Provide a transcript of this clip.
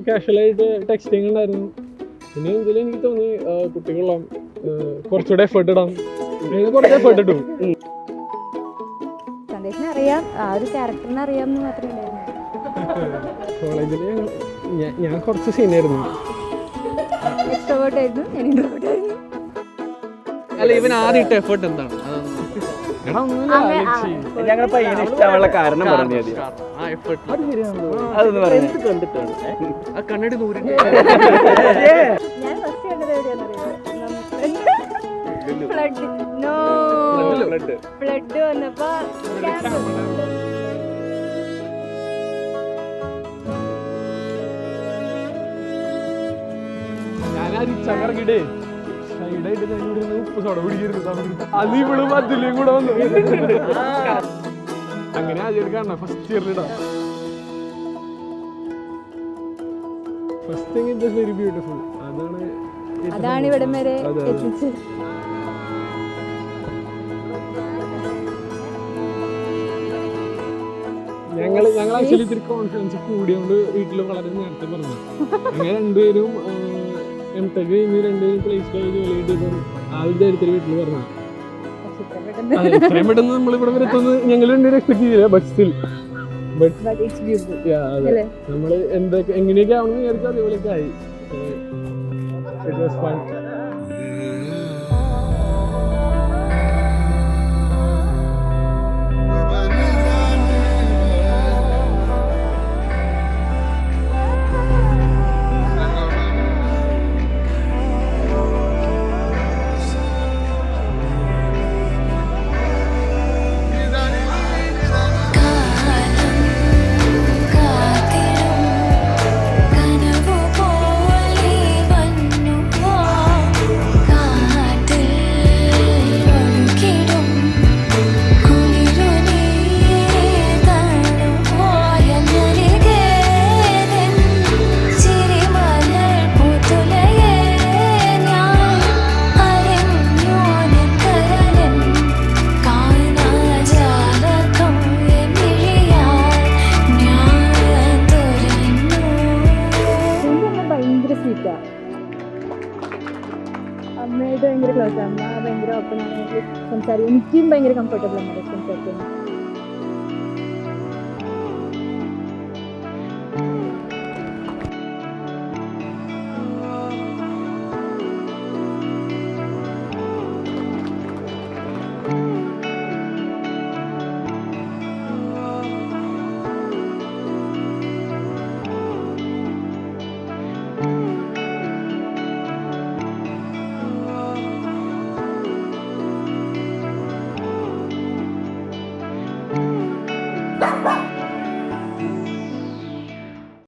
കാഷ്വലായിട്ട് texting ഉണ്ടായിരുന്നു. പിന്നെ എന്തെങ്കിലും എനിക്ക് തോന്നി കുട്ടികളാം കുറച്ചുകൂടെ എഫേർട്ട് ഇടാം, കുറച്ച് എഫേർട്ട് ഇട്ടു. സന്ദേശിനെ അറിയാം, ആ ഒരു ക്യാരക്ടറിനെ അറിയാമെന്ന് മാത്രമേ കോളേജിൽ ഞാൻ കുറച്ച് സീനായിരുന്നു. എക്സ്ട്രോവേർട്ട് ആയിരുന്നു, ഞാൻ ഇൻട്രോവേർട്ട് ആയിരുന്നു. അല്ല, ഇവൻ ആദ്യം ഇട്ട എഫേർട്ട് എന്താണ്? ഞങ്ങളെ പയ്യനെ ഇഷ്ടമുള്ള കാരണം പറഞ്ഞു മതി. അതൊന്ന് പറഞ്ഞു കണ്ടിട്ടാണ് കണ്ണടി ദൂരം. ഞാൻ ഫസ്റ്റ് കണ്ടത് എവിടെയാണെന്നറിയോ? ഫ്ലഡ് വന്നപ്പോ ഞാനിറങ്ങിട്ടേ സൈഡായിട്ട് ഉപ്പ് സോഡ പിടിക്കരുത്, അത് ഇവളും അതിലും കൂടെ വന്നു. അങ്ങനെ ആദ്യം കാണണം ഫസ്റ്റ് ഇയറിലിടാ. First thing it very beautiful. അതാണ് ഇവിടം വരെ എത്തിച്ചത്. ഞങ്ങൾ ആക്ച്വലി ഇത്തിരി കോൺഫിഡൻസ് കൂടിയോണ്ട് വീട്ടിൽ വളരെ നേരത്തെ പറഞ്ഞു. അങ്ങനെ രണ്ടുപേരും എംടെക് കഴിഞ്ഞ് രണ്ടുപേരും പ്ലേസ് കഴിഞ്ഞ് ജോലിയിട്ട് ആ ഒരു ധൈര്യത്തിൽ വീട്ടിൽ പറഞ്ഞു. ഇത്രയും പെട്ടെന്ന് നമ്മളിവിടെ വരെ എത്തുന്നത് ഞങ്ങൾ രണ്ടുപേരും എക്സ്പെക്ട് ചെയ്തില്ല. ബട്ട് സ്റ്റിൽ നമ്മൾ എന്തൊക്കെ എങ്ങനെയൊക്കെ ആവണമെന്ന് വിചാരിച്ചു അതേപോലെയൊക്കെ ആയി. It was fun. അമ്മയായിട്ട് ഭയങ്കര ക്ലോസ്. അമ്മ ഭയങ്കര ഓപ്പൺ ആണ് സംസാരിക്കും. എനിക്കും ഭയങ്കര കംഫർട്ടബിൾ ആണ് സംസാരിക്കുന്നത്.